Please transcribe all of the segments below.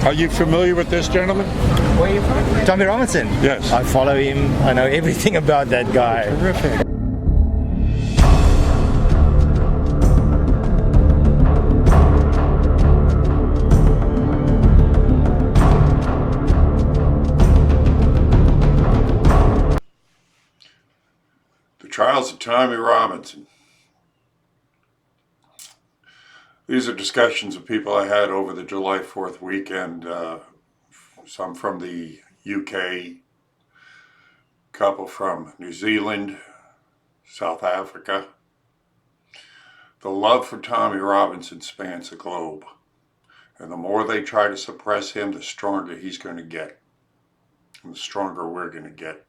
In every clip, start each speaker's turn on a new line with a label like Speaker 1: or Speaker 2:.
Speaker 1: Are you familiar with this gentleman?
Speaker 2: Where are you from? Tommy Robinson?
Speaker 1: Yes.
Speaker 2: I follow him. I know everything about that guy.
Speaker 1: Terrific. The Trials of Tommy Robinson. These are discussions of people I had over the July 4th weekend. Some from the UK, couple from New Zealand, South Africa. The love for Tommy Robinson spans the globe. And the more they try to suppress him, the stronger he's going to get. And the stronger we're going to get.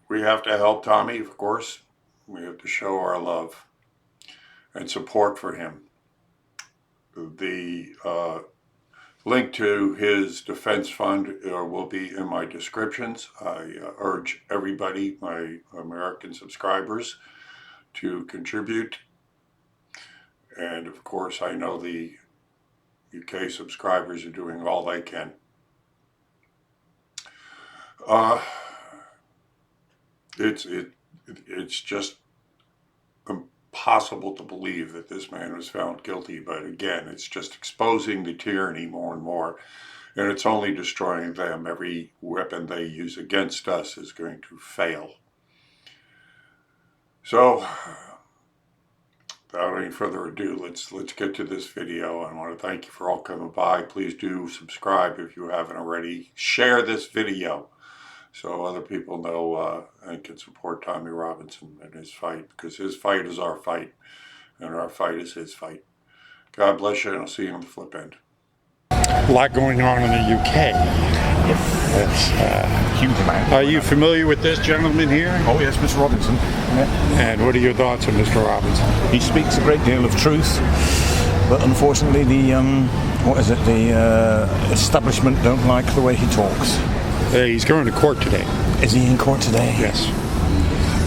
Speaker 1: We have to help Tommy, of course. We have to show our love and support for him. The link to his defense fund will be in my descriptions. I urge everybody, my American subscribers, to contribute. And of course, I know the UK subscribers are doing all they can. It's just impossible to believe that this man was found guilty, but again, it's just exposing the tyranny more and more, and it's only destroying them. Every weapon they use against us is going to fail. So, without any further ado, let's get to this video. I want to thank you for all coming by. Please do subscribe if you haven't already. Share this video so other people know and can support Tommy Robinson in his fight, because his fight is our fight, and our fight is his fight. God bless you, and I'll see you on the flip end. A lot going on in the UK.
Speaker 3: Yes, huge amount.
Speaker 1: Are you familiar with this gentleman here?
Speaker 3: Oh yes, Mr. Robinson. Yeah.
Speaker 1: And what are your thoughts on Mr. Robinson?
Speaker 3: He speaks a great deal of truth, but unfortunately the establishment don't like the way he talks.
Speaker 1: He's going to court today.
Speaker 3: Is he in court today?
Speaker 1: Yes.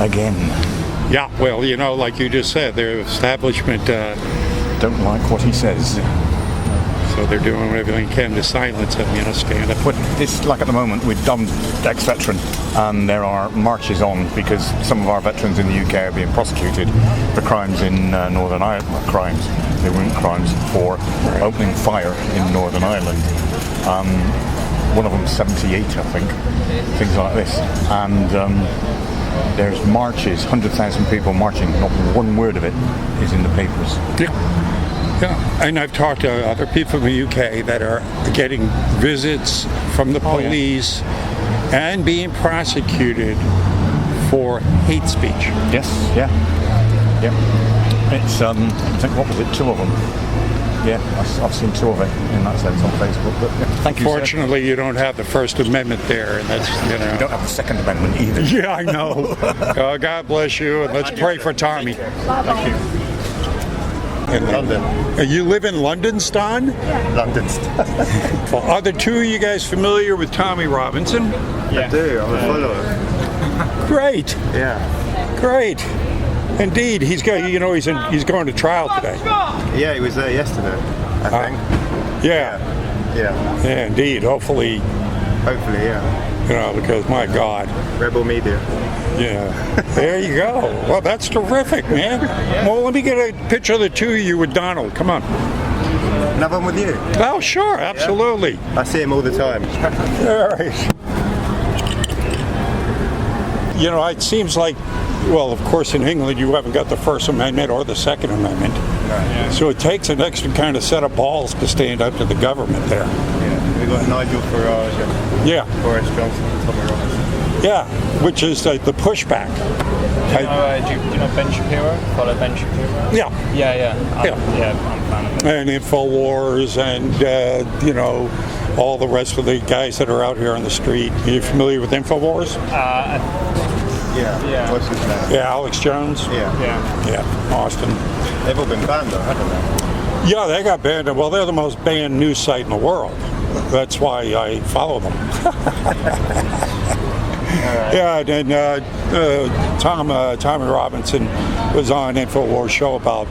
Speaker 3: Again.
Speaker 1: Yeah, well, you know, like you just said, their establishment
Speaker 3: don't like what he says.
Speaker 1: So they're doing whatever they can to silence him, you know, stand up.
Speaker 3: But it's like at the moment with Dom's ex-veteran, and there are marches on because some of our veterans in the UK are being prosecuted for crimes in Northern Ireland. Crimes. They weren't crimes for opening fire in Northern Ireland. One of them 78, I think, things like this. And there's marches, 100,000 people marching. Not one word of it is in the papers.
Speaker 1: Yeah, and I've talked to other people from the UK that are getting visits from the police and being prosecuted for hate speech.
Speaker 3: Yes, yeah. It's, I think, what was it, 2 of them? Yeah, I've seen 2 of it in that sense on Facebook. But yeah, thank you.
Speaker 1: Fortunately, you don't have the First Amendment there, and that's, you know.
Speaker 3: You don't have the Second Amendment either.
Speaker 1: Yeah, I know. God bless you, and let's pray for Tommy.
Speaker 3: Thank you.
Speaker 2: In London.
Speaker 1: You live in London, Stan?
Speaker 2: Yeah. London.
Speaker 1: Well, are the 2 of you guys familiar with Tommy Robinson?
Speaker 2: Yeah. I do. I'm a follower.
Speaker 1: Great.
Speaker 2: Yeah.
Speaker 1: Great. Indeed, he's going. You know, he's going to trial today.
Speaker 2: Yeah, he was there yesterday, I think.
Speaker 1: Yeah.
Speaker 2: Yeah.
Speaker 1: Indeed. Hopefully,
Speaker 2: yeah.
Speaker 1: you know, because my God.
Speaker 2: Rebel media.
Speaker 1: Yeah. There you go. Well, that's terrific, man. Well, let me get a picture of the 2 of you with Donald. Come on.
Speaker 2: Another one with you?
Speaker 1: Oh, sure. Absolutely.
Speaker 2: I see him all the time.
Speaker 1: All right. You know, it seems like, well, of course, in England, you haven't got the First Amendment or the Second Amendment. Right. So it takes an extra kind of set of balls to stand up to the government there.
Speaker 2: Yeah. We've got Nigel Farage and Boris Johnson and Tommy Robinson.
Speaker 1: Yeah, which is the pushback.
Speaker 4: Do you know Ben Shapiro? Follow Ben Shapiro?
Speaker 1: Yeah.
Speaker 4: Yeah. I'm a fan of him.
Speaker 1: And InfoWars and, you know, all the rest of the guys that are out here on the street. Are you familiar with InfoWars?
Speaker 2: Yeah. What's his name?
Speaker 1: Yeah, Alex Jones.
Speaker 2: Yeah.
Speaker 1: Austin.
Speaker 2: They've all been banned though, haven't they?
Speaker 1: Yeah, they got banned. Well, they're the most banned news site in the world. That's why I follow them. Yeah, and Tommy Robinson was on InfoWars show about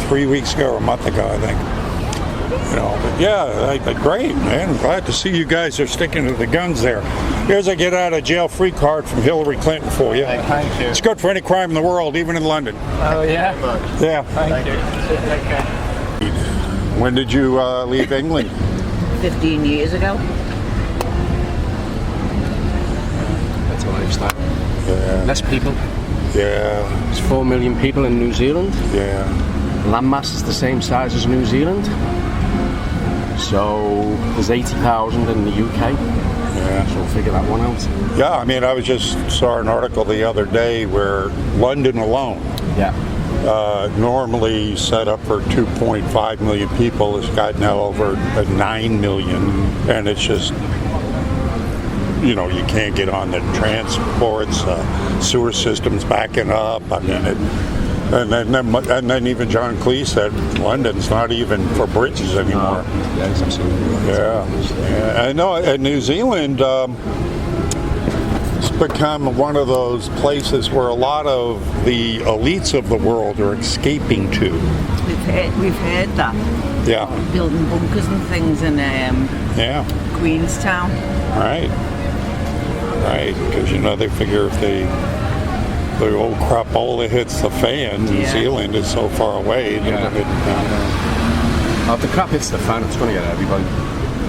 Speaker 1: 3 weeks ago or a month ago, I think. But yeah, great, man. I'm glad to see you guys are sticking to the guns there. Here's a get out of jail free card from Hillary Clinton for you.
Speaker 4: Thank you.
Speaker 1: It's good for any crime in the world, even in London.
Speaker 4: Oh, yeah?
Speaker 1: Yeah.
Speaker 4: Thank you. Take care.
Speaker 1: When did you leave England?
Speaker 5: 15 years ago.
Speaker 6: That's a lifestyle.
Speaker 1: Yeah.
Speaker 6: Less people.
Speaker 1: Yeah.
Speaker 6: There's 4 million people in New Zealand.
Speaker 1: Yeah.
Speaker 6: Landmass is the same size as New Zealand. So there's 80,000 in the UK.
Speaker 1: Yeah.
Speaker 6: So figure that one out.
Speaker 1: Yeah, I mean, I was just saw an article the other day where London alone,
Speaker 6: Yeah.
Speaker 1: normally set up for 2.5 million people, has got now over 9 million, and it's just, you can't get on the transports, sewer systems backing up. I mean, and then even John Cleese said London's not even for Brits anymore.
Speaker 6: Yeah, it's absolutely right.
Speaker 1: Yeah. I know. And New Zealand, it's become one of those places where a lot of the elites of the world are escaping to.
Speaker 5: We've heard that.
Speaker 1: Yeah.
Speaker 5: Building bunkers and things in
Speaker 1: Yeah.
Speaker 5: Queenstown.
Speaker 1: Right. Because they figure if the old crapola hits the fan, New
Speaker 5: Yeah.
Speaker 1: Zealand is so far away.
Speaker 6: Yeah. If the crap hits the fan, it's going to get everybody.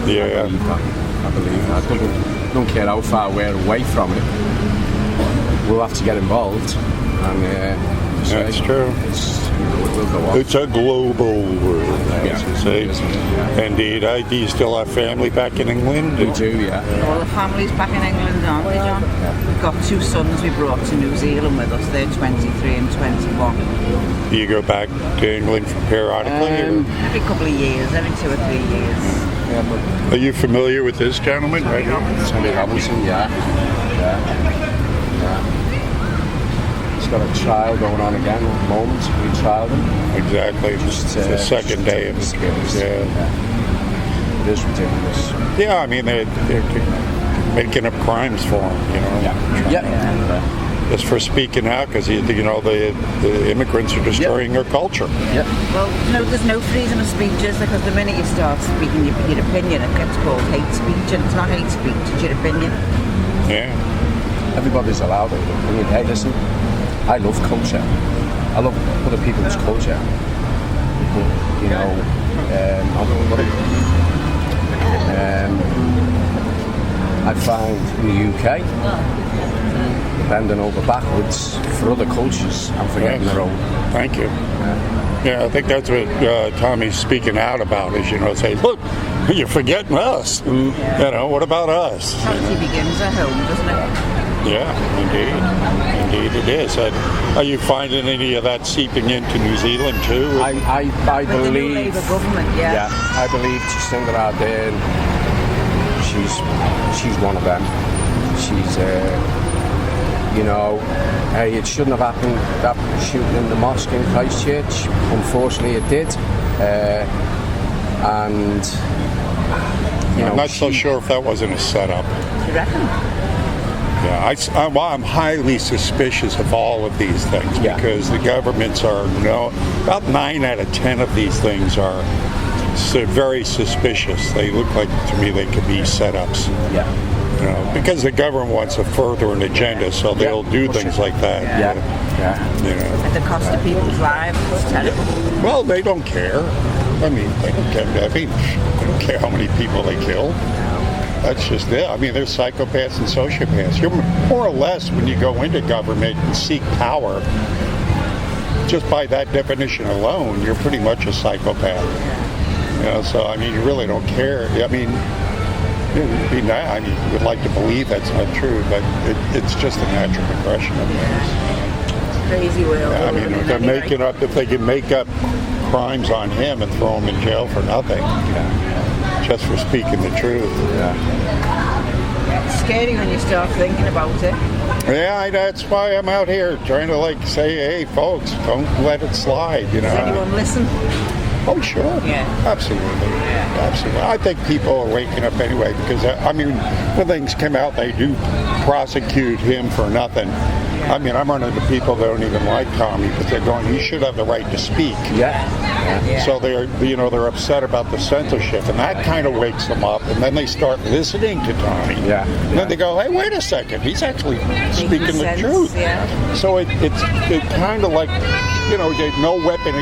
Speaker 1: Yeah.
Speaker 6: I believe that. I don't care how far we're away from it. We'll have to get involved. And
Speaker 1: That's true.
Speaker 6: It will go on.
Speaker 1: It's a global world,
Speaker 6: Yeah.
Speaker 1: as you say.
Speaker 6: Yeah.
Speaker 1: Indeed. Do you still have family back in England?
Speaker 6: We do, yeah.
Speaker 5: All the families back in England, aren't they, John? We've got 2 sons we brought to New Zealand with us. They're 23 and 21.
Speaker 1: Do you go back to England periodically?
Speaker 5: Every couple of years, every 2 or 3 years.
Speaker 6: Yeah, but
Speaker 1: Are you familiar with this gentleman right here?
Speaker 6: Tommy Robinson, yeah. He's got a trial going on again at the moment. We trialed him.
Speaker 1: Exactly. It's the second day of his case. Yeah.
Speaker 6: It is ridiculous.
Speaker 1: Yeah, I mean, they're making up crimes for him,
Speaker 6: Yeah.
Speaker 1: Just for speaking out, because, the immigrants are destroying their culture.
Speaker 6: Yeah.
Speaker 5: Well, there's no freedom of speech, is there? Because the minute you start speaking your opinion, it gets called hate speech, and it's not hate speech, it's your opinion.
Speaker 1: Yeah.
Speaker 6: Everybody's allowed it. I mean, hey, listen, I love culture. I love other people's culture. I find in the UK, bending over backwards for other cultures and forgetting their own.
Speaker 1: Thank you. Yeah, I think that's what Tommy's speaking out about is, say, look, you're forgetting us. What about us?
Speaker 5: Charity begins at home, doesn't it?
Speaker 1: Yeah, indeed it is. Are you finding any of that seeping into New Zealand too?
Speaker 6: I
Speaker 5: With the new
Speaker 6: believe.
Speaker 5: Labour government,
Speaker 6: Yeah, I believe Jacinda Ardern. She's one of them. She's, hey, it shouldn't have happened. That shooting in the mosque in Christchurch. Unfortunately, it did. And
Speaker 1: I'm not so sure if that wasn't a setup.
Speaker 5: You reckon?
Speaker 1: Yeah, I'm highly suspicious of all of these things because the governments are about 9 out of 10 of these things are very suspicious. They look like to me they could be setups.
Speaker 6: Yeah.
Speaker 1: Because the government wants to further an agenda, so they'll do things like that.
Speaker 6: Yeah.
Speaker 5: At the cost of people's lives, it's terrible.
Speaker 1: Well, they don't care. I mean, they don't care. They don't care how many people they kill. That's just it. I mean, there's psychopaths and sociopaths. You're more or less, when you go into government and seek power, just by that definition alone, you're pretty much a psychopath. So I mean, you really don't care. I mean, it'd be nice. I mean, you would like to believe that's not true, but it's just a natural progression of things.
Speaker 5: Crazy world.
Speaker 1: I mean, if they're making up, if they can make up crimes on him and throw him in jail for nothing, just for speaking the truth.
Speaker 5: It's scary when you start thinking about it.
Speaker 1: Yeah, that's why I'm out here trying to say, hey, folks, don't let it slide.
Speaker 5: Does anyone listen?
Speaker 7: Oh, sure.
Speaker 5: Yeah.
Speaker 7: Absolutely. Absolutely. I think people are waking up anyway because, I mean, when things come out, they do prosecute him for nothing. I mean, I'm running into people that don't even like Tommy, but they're going, you should have the right to speak.
Speaker 6: Yeah.
Speaker 7: So they're upset about the censorship, and that kind of wakes them up, and then they start listening to Tommy.
Speaker 6: Yeah.
Speaker 7: And then they go, hey, wait a second, he's actually speaking the
Speaker 5: sense,
Speaker 7: truth.
Speaker 5: yeah.
Speaker 7: So it kind of like, no weapon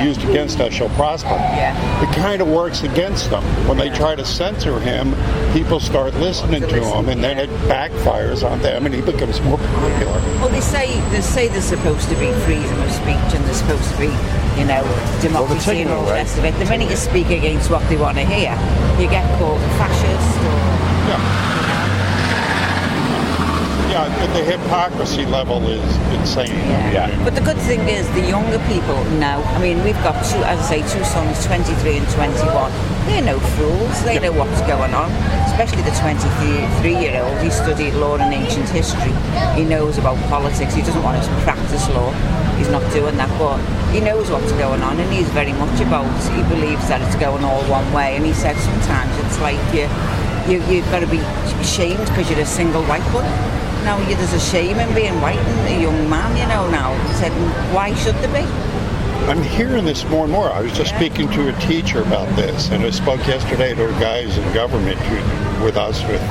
Speaker 7: used against us shall prosper.
Speaker 5: Yeah.
Speaker 7: It kind of works against them. When they try to censor him, people start listening to him, and then it backfires on them, and he becomes more popular.
Speaker 5: Well, they say there's supposed to be freedom of speech and there's supposed to be, democracy and all the rest of it. The minute you speak against what they want to hear, you get called a fascist or...
Speaker 7: Yeah, the hypocrisy level is insane.
Speaker 5: Yeah. But the good thing is the younger people now, I mean, we've got two sons, 23 and 21. They're no fools. They know what's going on, especially the 23-year-old. He studied law and ancient history. He knows about politics. He doesn't want to practice law. He's not doing that, but he knows what's going on, and he's very much he believes that it's going all one way. And he said sometimes it's like you've got to be ashamed because you're a single white boy. Now there's a shame in being white and a young man, now. He said, why should there be?
Speaker 7: I'm hearing this more and more. I was just speaking to a teacher about this, and I spoke yesterday to guys in government with us with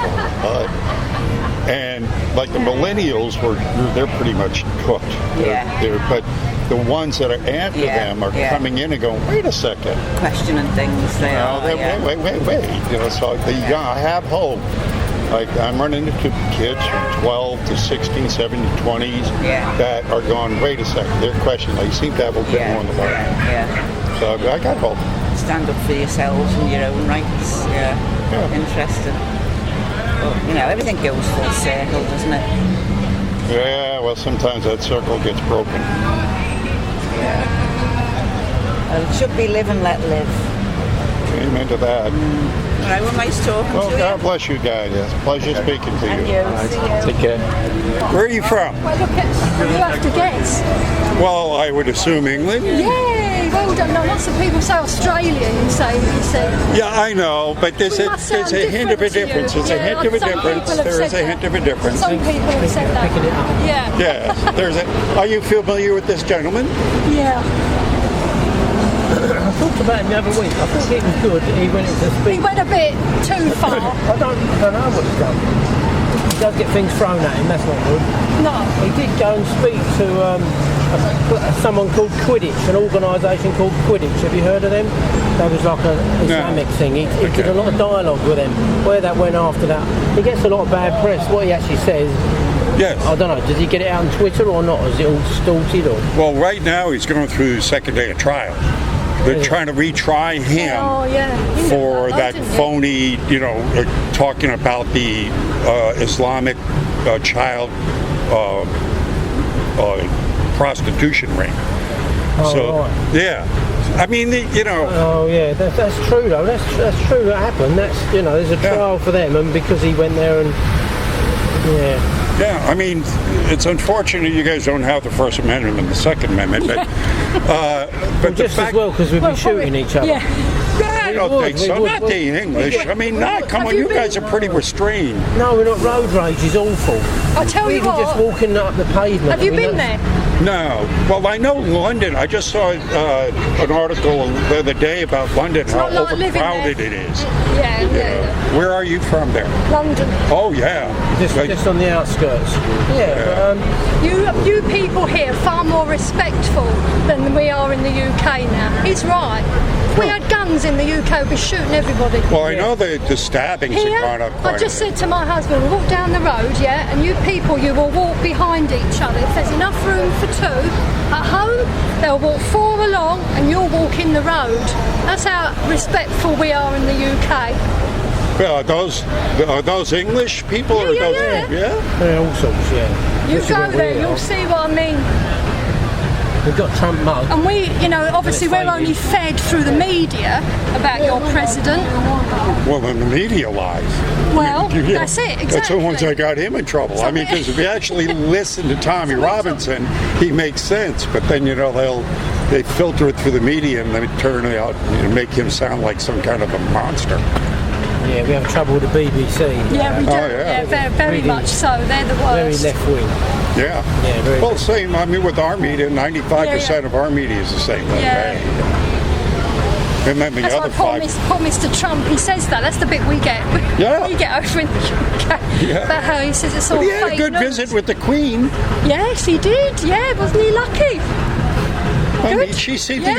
Speaker 7: and like the millennials they're pretty much cooked. But the ones that are after them are coming in and going, wait a second,
Speaker 5: questioning things.
Speaker 7: Wait. So I have hope. Like, I'm running into kids from 12 to 16, 17, 20s that are going, wait a second, they're questioning. They seem to have a bit more in the world. So I got hope.
Speaker 5: Stand up for yourselves and your own rights. Interesting. But, everything goes full circle, doesn't it?
Speaker 7: Yeah, well, sometimes that circle gets broken.
Speaker 5: Well, it should be live and let live.
Speaker 7: Amen to that.
Speaker 5: All right, well, nice talking to you.
Speaker 7: Well, God bless you guys. It's a pleasure speaking to you.
Speaker 6: Take care.
Speaker 7: Where are you from?
Speaker 8: Well, look at, you have to guess.
Speaker 7: Well, I would assume England.
Speaker 8: Yay! Well done. No, lots of people say Australia, you say.
Speaker 7: Yeah, I know, but there's a hint of a difference. There's a hint of a difference. There is a hint of a difference.
Speaker 8: Some people have said that. Yeah.
Speaker 7: Yeah. Are you familiar with this gentleman?
Speaker 8: Yeah.
Speaker 9: I talked about him the other week. I think it was good. He went into speech.
Speaker 8: He went a bit too far.
Speaker 9: I don't know what he's done. He does get things thrown at him. That's not good.
Speaker 8: No.
Speaker 9: He did go and speak to someone called Quidditch, an organisation called Quidditch. Have you heard of them? That was like an Islamic thing. He did a lot of dialogue with them. Where that went after that, he gets a lot of bad press. What he actually says.
Speaker 7: Yes.
Speaker 9: I don't know. Does he get it out on Twitter or not? Is it all stilted or?
Speaker 7: Well, right now he's going through the second day of trial. They're trying to retry him for that phony, talking about the Islamic child prostitution ring. I mean,
Speaker 9: Oh yeah, that's true though. That's true. That happened. There's a trial for them, and because he went there and
Speaker 7: Yeah, I mean, it's unfortunate you guys don't have the First Amendment and the Second Amendment, but
Speaker 9: just as well because we'd be shooting each other.
Speaker 7: I don't think so. Not the English. I mean, come on, you guys are pretty restrained.
Speaker 9: No, we're not. Road rage is awful.
Speaker 8: I tell you what.
Speaker 9: Just walking up the pavement.
Speaker 8: Have you been there?
Speaker 7: No. Well, I know London. I just saw an article the other day about London, how overcrowded it is.
Speaker 8: Yeah.
Speaker 7: Where are you from there?
Speaker 8: London.
Speaker 7: Oh, yeah.
Speaker 9: Just on the outskirts.
Speaker 8: You people here are far more respectful than we are in the UK now. He's right. If we had guns in the UK, we'd be shooting everybody.
Speaker 7: Well, I know the stabbings have gone up quite
Speaker 8: I just said to my husband, we'll walk down the road, and you people, you will walk behind each other. If there's enough room for two, at home, they'll walk four along and you'll walk in the road. That's how respectful we are in the UK.
Speaker 7: Well, are those English people? Or those,
Speaker 9: They're all sorts,
Speaker 8: You go there, you'll see what I mean.
Speaker 9: We've got Trump mug.
Speaker 8: And we, obviously we're only fed through the media about your president.
Speaker 7: Well, then the media lies.
Speaker 8: Well, that's it, exactly.
Speaker 7: That's the ones that got him in trouble. I mean, because if you actually listen to Tommy Robinson, he makes sense. But then, they'll they filter it through the media and they turn it out and make him sound like some kind of a monster.
Speaker 9: Yeah, we have trouble with the BBC.
Speaker 8: Yeah, we do.
Speaker 7: Oh, yeah.
Speaker 8: Very
Speaker 9: Really
Speaker 8: much so. They're the
Speaker 9: Very
Speaker 8: worst.
Speaker 9: left wing.
Speaker 7: Yeah.
Speaker 9: Yeah, very
Speaker 7: Well, same. I mean, with our media, 95%
Speaker 8: Yeah.
Speaker 7: of our media is the same way.
Speaker 8: Yeah.
Speaker 7: And then the
Speaker 8: That's why
Speaker 7: other
Speaker 8: poor,
Speaker 7: 5.
Speaker 8: poor Mr. Trump, he says that. That's the bit we get.
Speaker 7: Yeah.
Speaker 8: We get over in the UK.
Speaker 7: Yeah.
Speaker 8: About how he says it's all
Speaker 7: But he had a
Speaker 8: fake
Speaker 7: good
Speaker 8: news.
Speaker 7: visit with the Queen.
Speaker 8: Yes, he did. Yeah, wasn't he lucky?
Speaker 7: I mean,
Speaker 8: Good.
Speaker 7: she seemed
Speaker 8: Yeah.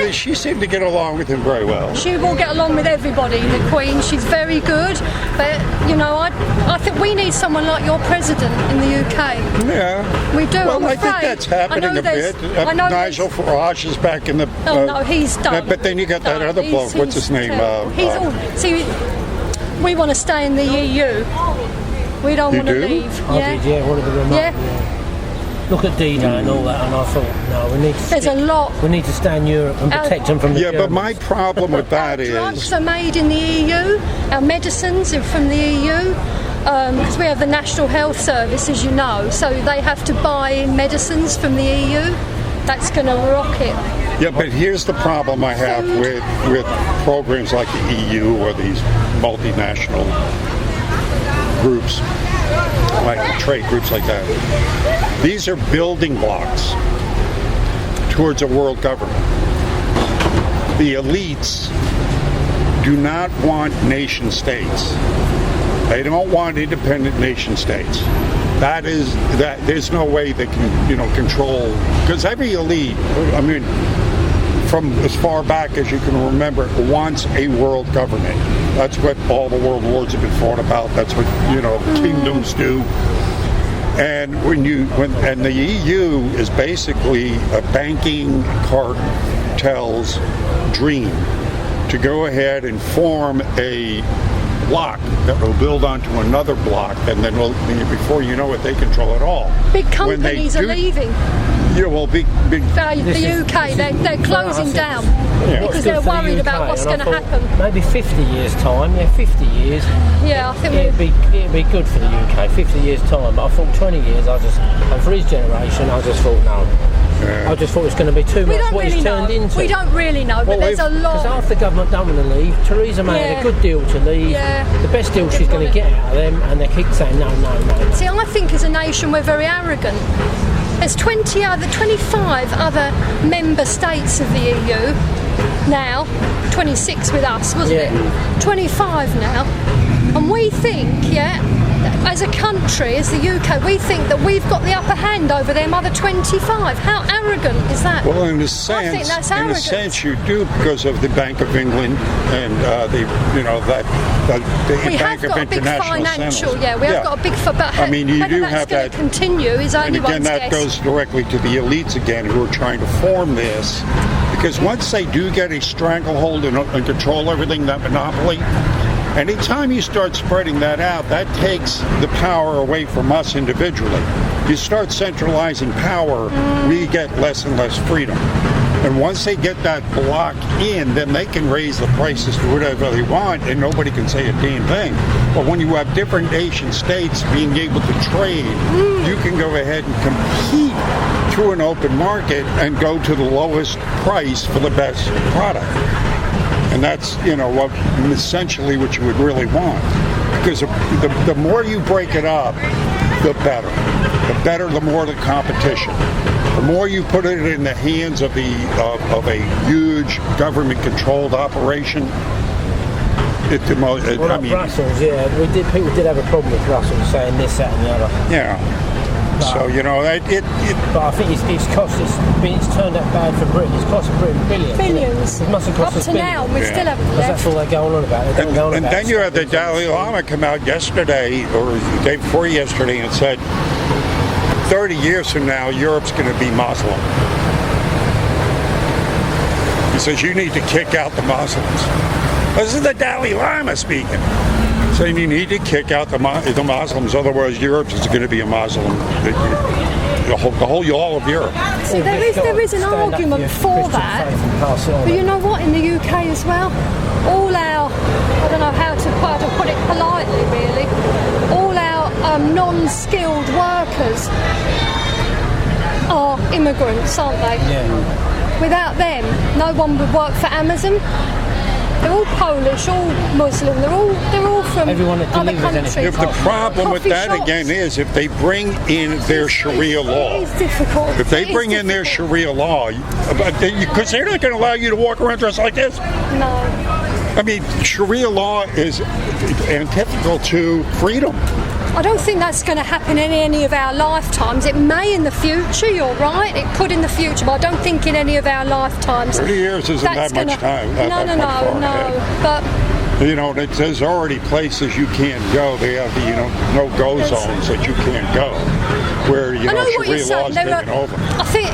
Speaker 7: to get along with him very well.
Speaker 8: She will get along with everybody, the Queen. She's very good. But, you know, I think we need someone like your president in the UK.
Speaker 7: Yeah.
Speaker 8: We do,
Speaker 7: Well,
Speaker 8: I'm
Speaker 7: I think
Speaker 8: afraid.
Speaker 7: that's happening
Speaker 8: I know
Speaker 7: a bit.
Speaker 8: I know
Speaker 7: Nigel Farage is back in the.
Speaker 8: Oh, no, he's done.
Speaker 7: But then you got that
Speaker 8: Done.
Speaker 7: other bloke. What's his name?
Speaker 8: terrible. See, we want to stay in the EU. We don't
Speaker 7: You
Speaker 8: want to
Speaker 7: do?
Speaker 8: leave.
Speaker 9: I did, yeah, one of the remote.
Speaker 8: Yeah.
Speaker 9: Look at D-Day and all that, and I thought, no, we need to.
Speaker 8: There's a lot.
Speaker 9: We need to stay in Europe and protect them from the
Speaker 7: Yeah, but my
Speaker 9: Germans.
Speaker 7: problem with that
Speaker 8: Drugs
Speaker 7: is.
Speaker 8: are made in the EU. Our medicines are from the EU. Because we have the National Health Service, as you know, so they have to buy in medicines from the EU. That's going to rock it.
Speaker 7: Yeah, but here's the problem I have with programs like the EU or these multinational groups, like trade groups like that. These are building blocks towards a world government. The elites do not want nation states. They don't want independent nation states. There's no way they can, control, because every elite, I mean, from as far back as you can remember, wants a world government. That's what all the world wars have been fought about. That's what, kingdoms do. And and the EU is basically a banking cartel's dream to go ahead and form a block that will build onto another block, and then before you know it, they control it all.
Speaker 8: Big
Speaker 7: When they
Speaker 8: companies are
Speaker 7: do-
Speaker 8: leaving.
Speaker 7: Yeah, well, big.
Speaker 8: The UK, they're closing down because they're worried about what's going to happen.
Speaker 9: Maybe 50 years time, 50 years.
Speaker 8: Yeah, I think
Speaker 9: It'd be good for the UK, 50 years time. But I thought 20 years, and for his generation, I just thought no. I just thought it was going to be too
Speaker 8: we
Speaker 9: much
Speaker 8: don't
Speaker 9: what
Speaker 8: really
Speaker 9: he's
Speaker 8: know.
Speaker 9: turned into.
Speaker 8: We don't really know, but there's a lot.
Speaker 9: Because half the government don't want to leave. Theresa May had a good deal to leave.
Speaker 8: Yeah.
Speaker 9: The best deal she's going to get out of them, and they keep saying no.
Speaker 8: See, I think as a nation we're very arrogant. There's 25 other member states of the EU now. 26 with us, wasn't it? 25 now. And we think, as a country, as the UK, we think that we've got the upper hand over them other 25. How arrogant is that?
Speaker 7: Well, in a
Speaker 8: I think
Speaker 7: sense,
Speaker 8: that's arrogant.
Speaker 7: you do, because of the Bank of England and the
Speaker 8: We
Speaker 7: Bank
Speaker 8: have
Speaker 7: of
Speaker 8: got a big
Speaker 7: International
Speaker 8: financial,
Speaker 7: Settlements.
Speaker 8: we have got a big, but
Speaker 7: I mean, you
Speaker 8: whether
Speaker 7: do
Speaker 8: that's
Speaker 7: have
Speaker 8: going
Speaker 7: that.
Speaker 8: to continue is
Speaker 7: And
Speaker 8: anyone's
Speaker 7: again, that
Speaker 8: guess.
Speaker 7: goes directly to the elites again, who are trying to form this, because once they do get a stranglehold and control everything, that monopoly. Anytime you start spreading that out, that takes the power away from us individually. You start centralizing power, we get less and less freedom. And once they get that block in, then they can raise the prices to whatever they want, and nobody can say a damn thing. But when you have different nation states being able to trade, you can go ahead and compete through an open market and go to the lowest price for the best product. And that's, essentially what you would really want. Because the more you break it up, the better. The more the competition. The more you put it in the hands of a huge government-controlled operation,
Speaker 9: Brussels, people did have a problem with Brussels saying this, that, and the other.
Speaker 7: Yeah. So
Speaker 9: But I think it's turned out bad for Britain. It's cost Britain billions.
Speaker 8: Billions.
Speaker 9: It must have cost
Speaker 8: Up
Speaker 9: us
Speaker 8: to
Speaker 9: billions.
Speaker 8: now, we still haven't
Speaker 9: Because
Speaker 8: left.
Speaker 9: that's all they're going on about. They don't go on
Speaker 7: And
Speaker 9: about
Speaker 7: then you had the
Speaker 9: stuff.
Speaker 7: Dalai Lama come out yesterday, or the day before yesterday, and said, 30 years from now, Europe's going to be Muslim. He says, you need to kick out the Muslims. This is the Dalai Lama speaking. Saying you need to kick out the Muslims, otherwise Europe is going to be a Muslim. All of Europe.
Speaker 8: See, there is an argument for that. But you know what? In the UK as well, all our, I don't know how to put it politely, really, all our non-skilled workers are immigrants, aren't they?
Speaker 9: Yeah.
Speaker 8: Without them, no one would work for Amazon. They're all Polish, all Muslim. They're all from
Speaker 9: Everyone that
Speaker 8: other
Speaker 9: delivers
Speaker 8: countries.
Speaker 9: anything.
Speaker 7: The problem with
Speaker 8: Coffee
Speaker 7: that
Speaker 8: shops.
Speaker 7: again is if they bring in their Sharia law.
Speaker 8: It is difficult.
Speaker 7: If they
Speaker 8: It is
Speaker 7: bring in their
Speaker 8: difficult.
Speaker 7: Sharia law, because they're not going to allow you to walk around dressed like this.
Speaker 8: No.
Speaker 7: I mean, Sharia law is antithetical to freedom.
Speaker 8: I don't think that's going to happen in any of our lifetimes. It may in the future, you're right, it could in the future, but I don't think in any of our lifetimes.
Speaker 7: 30 years isn't
Speaker 8: that's
Speaker 7: that much time.
Speaker 8: No, but
Speaker 7: You know, there's already places you can't go. They have the, no-go zones that you can't go, where,
Speaker 8: I know what you're
Speaker 7: Sharia
Speaker 8: saying.
Speaker 7: law is taken over.
Speaker 8: I think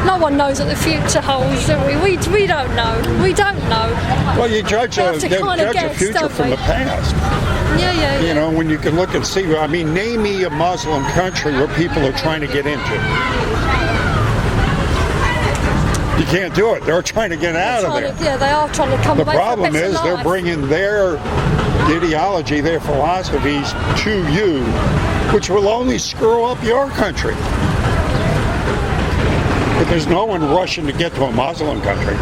Speaker 8: no one knows what the future holds, do we? We don't know. We don't know.
Speaker 7: Well, you judge
Speaker 8: We have to kinda
Speaker 7: a
Speaker 8: guess,
Speaker 7: future
Speaker 8: don't
Speaker 7: from
Speaker 8: we?
Speaker 7: the past.
Speaker 8: Yeah.
Speaker 7: You know, when you can look and see, I mean, name me a Muslim country where people are trying to get into. You can't do it. They're trying to get out of there.
Speaker 8: Yeah, they are trying to come
Speaker 7: The
Speaker 8: away from
Speaker 7: problem
Speaker 8: better
Speaker 7: is they're
Speaker 8: life.
Speaker 7: bringing their ideology, their philosophies to you, which will only screw up your country. But there's no one rushing to get to a Muslim country.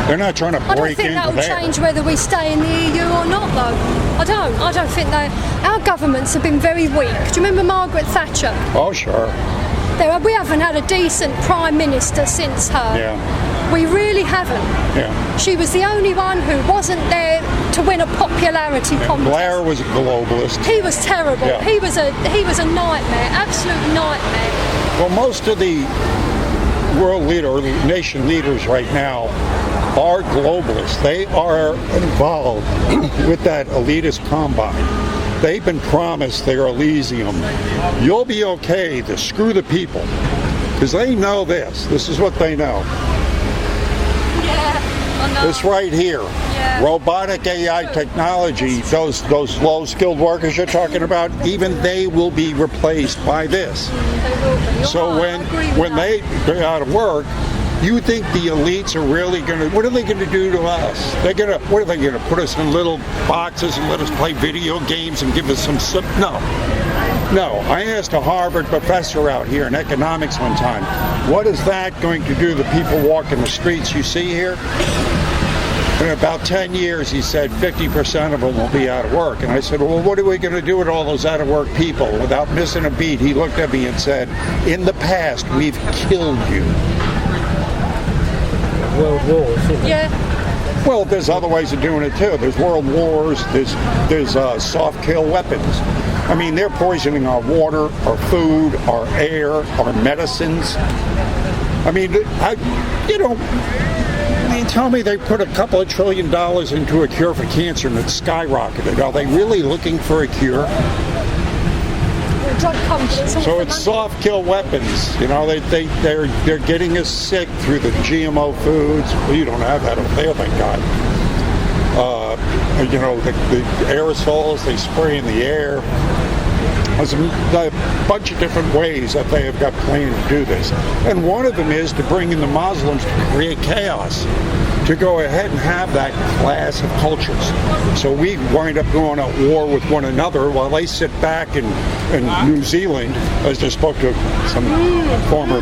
Speaker 7: They're not trying to
Speaker 8: I don't
Speaker 7: break
Speaker 8: think
Speaker 7: into
Speaker 8: that will
Speaker 7: there.
Speaker 8: change whether we stay in the EU or not, though. I don't think that. Our governments have been very weak. Do you remember Margaret Thatcher?
Speaker 7: Oh, sure.
Speaker 8: We haven't had a decent prime minister since her.
Speaker 7: Yeah.
Speaker 8: We really haven't.
Speaker 7: Yeah.
Speaker 8: She was the only one who wasn't there to win a popularity contest.
Speaker 7: Blair was a globalist.
Speaker 8: He was terrible.
Speaker 7: Yeah.
Speaker 8: He was a nightmare, absolute nightmare.
Speaker 7: Well, most of the world leader or nation leaders right now are globalists. They are involved with that elitist combine. They've been promised their Elysium. You'll be okay to screw the people. Because they know this. This is what they know.
Speaker 8: Yeah, I know.
Speaker 7: This right here.
Speaker 8: Yeah.
Speaker 7: Robotic AI technology, those low-skilled workers you're talking about, even they will be replaced by this.
Speaker 8: They will be. You're
Speaker 7: So
Speaker 8: right, I agree with
Speaker 7: when
Speaker 8: that.
Speaker 7: they're out of work, you think the elites are really going to, what are they going to do to us? What are they going to put us in little boxes and let us play video games and give us some, no. I asked a Harvard professor out here in economics one time, what is that going to do to people walking the streets you see here? In about 10 years, he said 50% of them will be out of work. And I said, well, what are we going to do with all those out of work people? Without missing a beat, he looked at me and said, in the past, we've killed you.
Speaker 9: World wars, isn't it?
Speaker 8: Yeah.
Speaker 7: Well, there's other ways of doing it too. There's world wars. There's soft kill weapons. I mean, they're poisoning our water, our food, our air, our medicines. I mean, tell me they put a couple of $1 trillion into a cure for cancer and it's skyrocketed. Are they really looking for a cure?
Speaker 8: Drug companies.
Speaker 7: So it's soft kill weapons. You know, they're getting us sick through the GMO foods. Well, you don't have that over there, thank God. The aerosols they spray in the air. There's a bunch of different ways that they have got planned to do this. And one of them is to bring in the Muslims to create chaos, to go ahead and have that class of cultures. So we wind up going at war with one another while they sit back in New Zealand. I just spoke to some former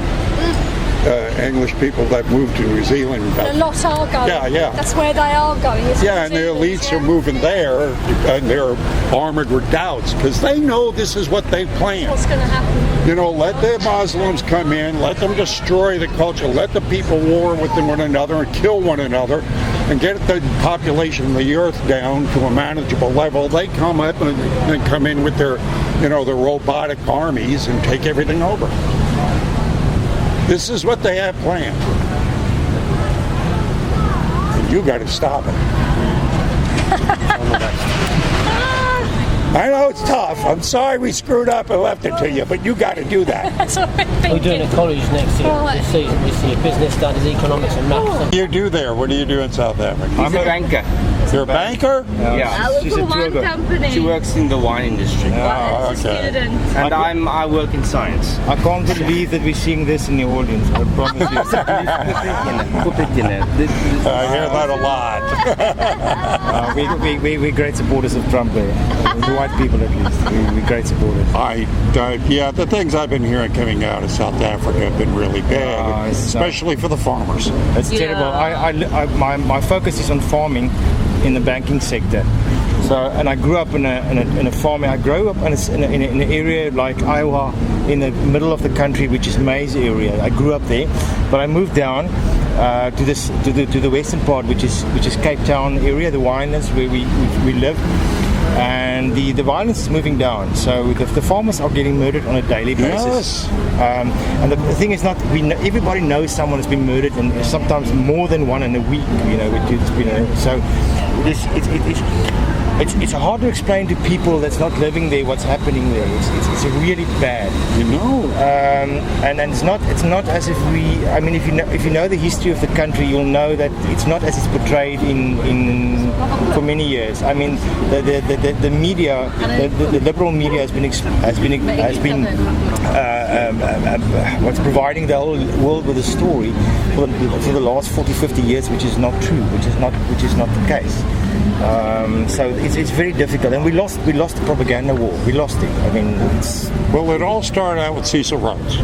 Speaker 7: English people that moved to New Zealand.
Speaker 8: A lot are going.
Speaker 7: Yeah.
Speaker 8: That's where they are going.
Speaker 7: Yeah, and the elites are moving there, and they're armored with doubts because they know this is what they planned.
Speaker 8: What's going to happen?
Speaker 7: You know, let the Muslims come in, let them destroy the culture, let the people war with one another and kill one another, and get the population of the earth down to a manageable level. They come up and come in with their robotic armies and take everything over. This is what they have planned. And you got to stop it. I know it's tough. I'm sorry we screwed up and left it to you, but you got to do that.
Speaker 8: That's what we're thinking.
Speaker 9: We're doing at college next year.
Speaker 8: Right.
Speaker 9: This season we see business studies, economics and maths.
Speaker 7: What do you do there? What do you do in South Africa?
Speaker 10: I'm a banker.
Speaker 7: You're a banker?
Speaker 10: Yeah.
Speaker 11: She's a wine company.
Speaker 10: She works in the wine industry.
Speaker 7: Oh, okay.
Speaker 10: And I work in science.
Speaker 2: I can't believe that we're seeing this in the audience. I promise you.
Speaker 10: Put it in it.
Speaker 7: I hear that a lot.
Speaker 2: We're great supporters of Trump there. The white people at least. We're great supporters.
Speaker 7: Yeah, the things I've been hearing coming out of South Africa have been really bad, especially for the farmers.
Speaker 2: It's terrible. My focus is on farming in the banking sector. So, and I grew up in a farming. I grew up in an area like Iowa, in the middle of the country, which is maize area. I grew up there, but I moved down to the western part, which is Cape Town area, the winelands where we live. And the violence is moving down, so the farmers are getting murdered on a daily basis.
Speaker 7: Yes.
Speaker 2: And the thing is, everybody knows someone has been murdered, and sometimes more than one in a week. So it's hard to explain to people that's not living there what's happening there. It's really bad. And it's not as if we. I mean, if you know the history of the country, you'll know that it's not as it's portrayed in for many years. I mean, the media, the liberal media has been what's providing the whole world with a story for the last 40-50 years, which is not true, which is not the case. So it's very difficult, and we lost the propaganda war. We lost it. I mean,
Speaker 7: it all started out with Cecil Rhodes.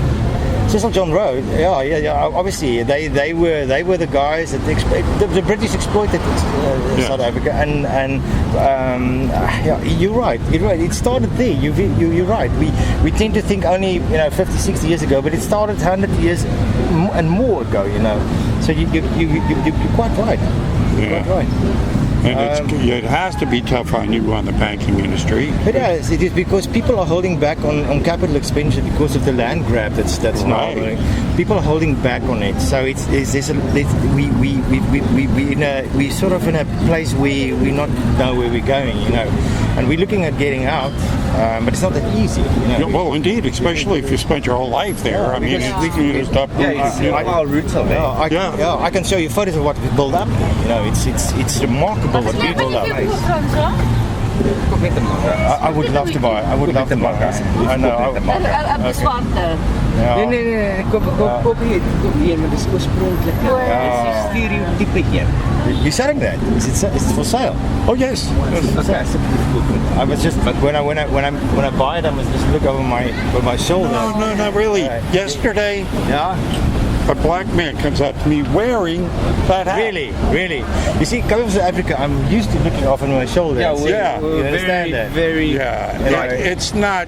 Speaker 2: Cecil John Rhodes, yeah. Obviously, they were the guys that the British exploited South Africa, and you're right. It started there. You're right. We tend to think only 50, 60 years ago, but it started 100 years and more ago. So you're quite right. You're quite right.
Speaker 7: And it has to be tough on you on the banking industry.
Speaker 2: It is because people are holding back on capital expenditure because of the land grab that's now going. People are holding back on it, so we sort of in a place where we not know where we're going, and we're looking at getting out, but it's not that easy.
Speaker 7: Well, indeed, especially if you spent your whole life there. I mean, it's tough.
Speaker 10: Our roots are there.
Speaker 2: I can show you photos of what we built up. It's remarkable what we built up. I would love to buy. I know.
Speaker 10: Nee. Koop hier met die oorspronklike stereotype een.
Speaker 2: You're selling that? It's for sale?
Speaker 7: Oh yes.
Speaker 2: I was just when I buy it, I must just look over my shoulder.
Speaker 7: No, not really. Yesterday, a black man comes up to me wearing that hat.
Speaker 2: Really. You see, coming from South Africa, I'm used to looking over my shoulder.
Speaker 10: We're very.
Speaker 7: It's not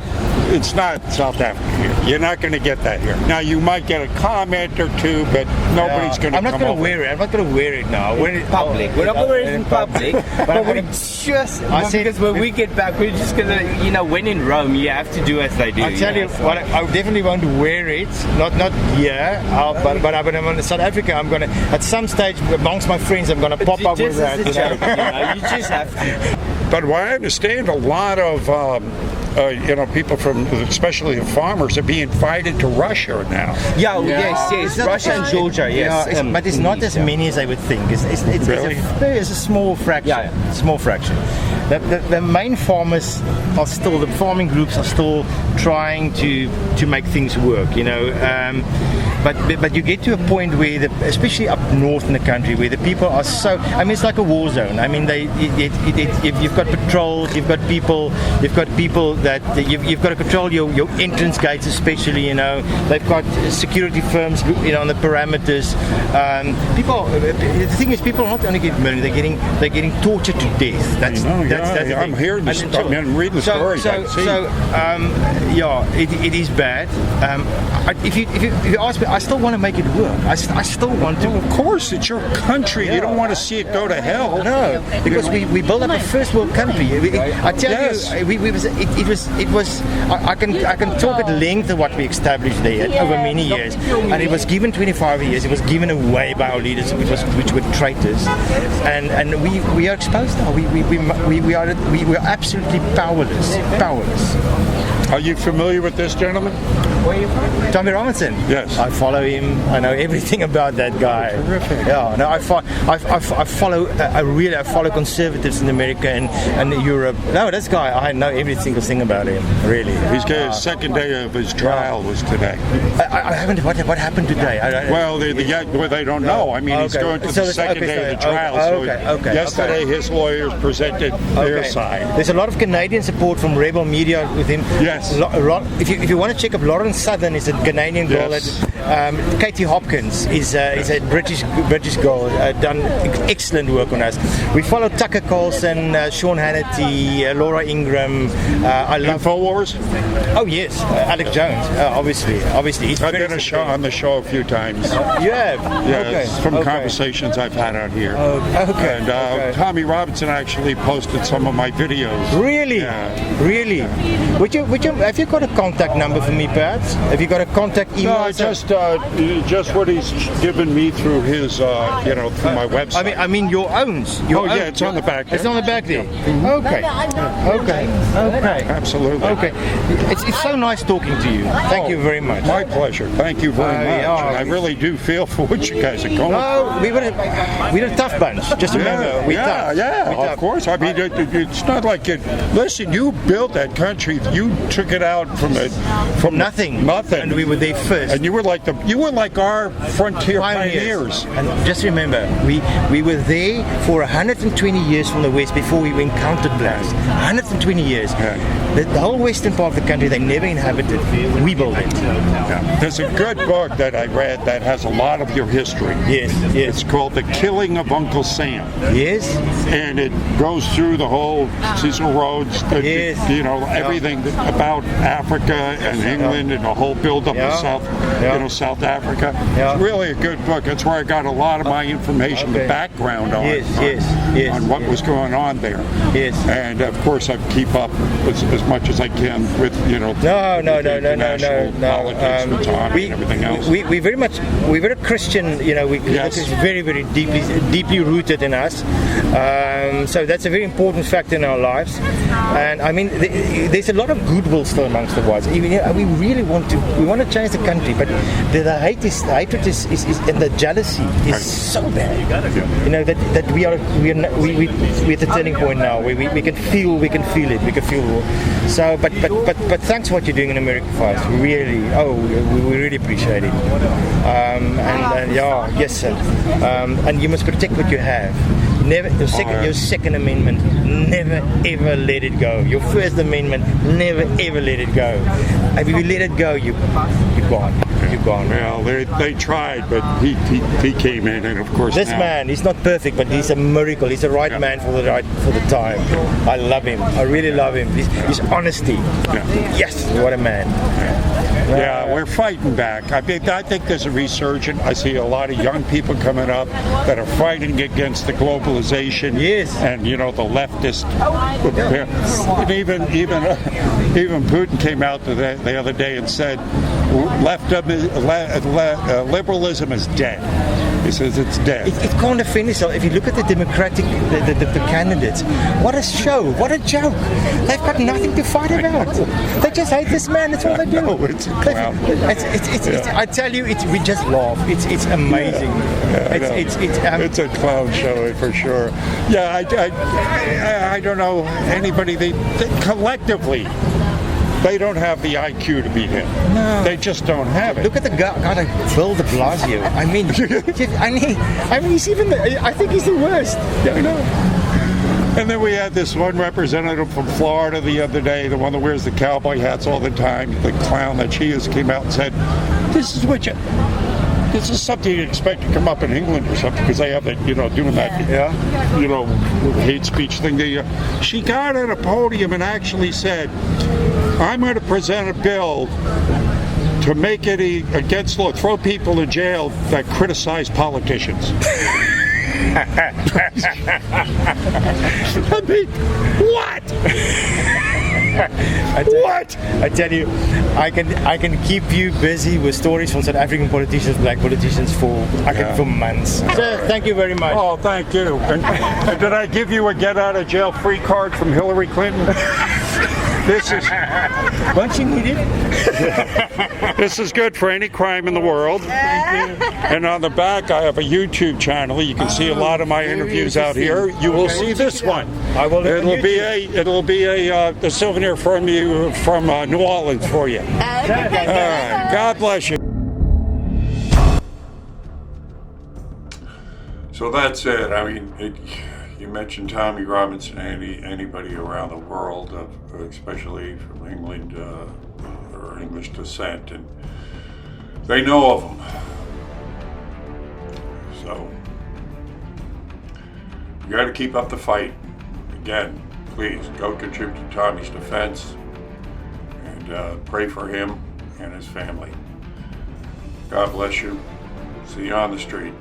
Speaker 7: South Africa. You're not going to get that here. Now you might get a comment or two, but nobody's going to.
Speaker 2: I'm not going to wear it. I'm not going to wear it now.
Speaker 10: We're in public. We're not going to wear it in public. But we're just because when we get back, we're just going to, when in Rome, you have to do as they do.
Speaker 2: I tell you what, I definitely want to wear it. Not here, but when I'm in South Africa, I'm going to at some stage amongst my friends, I'm going to pop up with that.
Speaker 10: You just have to.
Speaker 7: But what I understand, a lot of people from, especially the farmers, are being invited to Russia now.
Speaker 10: Yes, Russia and Georgia, yes.
Speaker 2: But it's not as many as I would think. It's a small fraction. Small fraction. The main farmers are still, the farming groups are still trying to make things work, But you get to a point where, especially up north in the country, where the people are so. I mean, it's like a war zone. I mean, you've got patrols, you've got people that you've got to control your entrance gates, especially. They've got security firms, on the parameters. The thing is, people are not only getting murdered; they're getting tortured to death.
Speaker 7: I'm hearing this. I'm reading the story.
Speaker 2: It is bad. If you ask me, I still want to make it work. I still want to.
Speaker 7: Well, of course, it's your country. You don't want to see it go to hell.
Speaker 2: No, because we built up a first world country. I tell you, I can talk at length of what we established there over many years, and it was given 25 years. It was given away by our leaders, which were traitors, and we are exposed now. We are absolutely powerless.
Speaker 7: Are you familiar with this gentleman?
Speaker 2: Tommy Robinson.
Speaker 7: Yes.
Speaker 2: I'm follow him. I know everything about that guy.
Speaker 7: Terrific.
Speaker 2: Yeah, no, I follow conservatives in America and Europe. No, this guy, I know every single thing about him. Really.
Speaker 7: He's got his second day of his trial was today.
Speaker 2: I haven't. What happened today?
Speaker 7: Well, they don't know. I mean, he's going to the second day of the trial. Yesterday, his lawyers presented their side.
Speaker 2: There's a lot of Canadian support from Rebel Media with him.
Speaker 7: Yes.
Speaker 2: If you want to check up, Lawrence Southern is a Canadian girl.
Speaker 7: Yes.
Speaker 2: Katie Hopkins is a British girl. Done excellent work on us. We follow Tucker Carlson, Sean Hannity, Laura Ingraham. I love
Speaker 7: InfoWars.
Speaker 2: Oh yes, Alex Jones. Obviously. He's
Speaker 7: I've been on the show a few times.
Speaker 2: You have?
Speaker 7: Yes, from conversations I've had out here.
Speaker 2: Okay.
Speaker 7: And Tommy Robinson actually posted some of my videos.
Speaker 2: Really?
Speaker 7: Yeah.
Speaker 2: Really? Have you got a contact number for me, perhaps? Have you got a contact email?
Speaker 7: No, just what he's given me through his, through my website.
Speaker 2: I mean your own.
Speaker 7: It's on the back there.
Speaker 2: It's on the back there. Okay.
Speaker 7: Absolutely.
Speaker 2: Okay. It's so nice talking to you. Thank you very much.
Speaker 7: My pleasure. Thank you very much. I really do feel for what you guys are going through.
Speaker 2: No, we're a tough bunch. Just remember,
Speaker 7: of course. I mean, it's not like it. Listen, you built that country. You took it out from
Speaker 2: nothing, and we were there first.
Speaker 7: And you were like our frontier pioneers.
Speaker 2: And just remember, we were there for 120 years from the west before we encountered blacks. 120 years.
Speaker 7: Yeah.
Speaker 2: The whole western part of the country they never inhabited. We built it.
Speaker 7: Yeah. There's a good book that I read that has a lot of your history.
Speaker 2: Yes.
Speaker 7: It's called The Killing of Uncle Sam.
Speaker 2: Yes.
Speaker 7: And it goes through the whole Cecil Rhodes, everything about Africa and England and the whole build-up of South Africa.
Speaker 2: Yeah.
Speaker 7: It's really a good book. That's where I got a lot of my information, the background on what was going on there.
Speaker 2: Yes.
Speaker 7: And of course, I keep up as much as I can with international politics with Tommy and everything else.
Speaker 2: We're very Christian. It's very, very deeply rooted in us. So that's a very important factor in our lives. And I mean, there's a lot of goodwill still amongst the whites. We really want to change the country, but the hatred is and the jealousy is so bad. That we're at the turning point now. We can feel it. So, but thanks for what you're doing in America for us. Really, we really appreciate it. Yes, sir. And you must protect what you have. Never your second amendment. Never ever let it go. Your First Amendment. Never ever let it go. If you let it go, you're gone. You're gone.
Speaker 7: Well, they tried, but he came in, and of course
Speaker 2: this man, he's not perfect, but he's a miracle. He's the right man for the time. I love him. I really love him. His honesty. Yes, what a man.
Speaker 7: Yeah, we're fighting back. I think there's a resurgence. I see a lot of young people coming up that are fighting against the globalization.
Speaker 2: Yes.
Speaker 7: And the leftist. And even Putin came out the other day and said, liberalism is dead. He says it's dead.
Speaker 2: It can't offend itself. If you look at the Democratic, the candidates, what a show, what a joke. They've got nothing to fight about. They just hate this man. That's all they do.
Speaker 7: No, it's a clown.
Speaker 2: I tell you, we just laugh. It's amazing.
Speaker 7: It's a clown show for sure. Yeah, I don't know anybody. They collectively. They don't have the IQ to beat him. No. They just don't have it.
Speaker 2: Look at the guy like Bill de Blasio. I mean, he's even. I think he's the worst.
Speaker 7: I know. And then we had this one representative from Florida the other day, the one that wears the cowboy hats all the time, the clown that she is, came out and said, "This is something you'd expect to come up in England or something, because they have that, doing that, hate speech thing." She got on a podium and actually said, "I'm going to present a bill to make it against law, throw people in jail that criticize politicians." I mean, what?
Speaker 2: I tell you, I can keep you busy with stories from South African politicians, black politicians for months. Sir, thank you very much.
Speaker 7: Oh, thank you. And did I give you a get out of jail free card from Hillary Clinton?
Speaker 1: This is
Speaker 2: Won't you need it?
Speaker 1: this is good for any crime in the world. And on the back, I have a YouTube channel. You can see a lot of my interviews out here. You will see this one.
Speaker 2: I will.
Speaker 1: It'll be a souvenir from you from New Orleans for you. All right. God bless you. So that's it. I mean, you mentioned Tommy Robinson. Anybody around the world, especially from England or English descent, and they know of him. So you got to keep up the fight. Again, please go contribute to Tommy's defense and pray for him and his family. God bless you. See you on the street.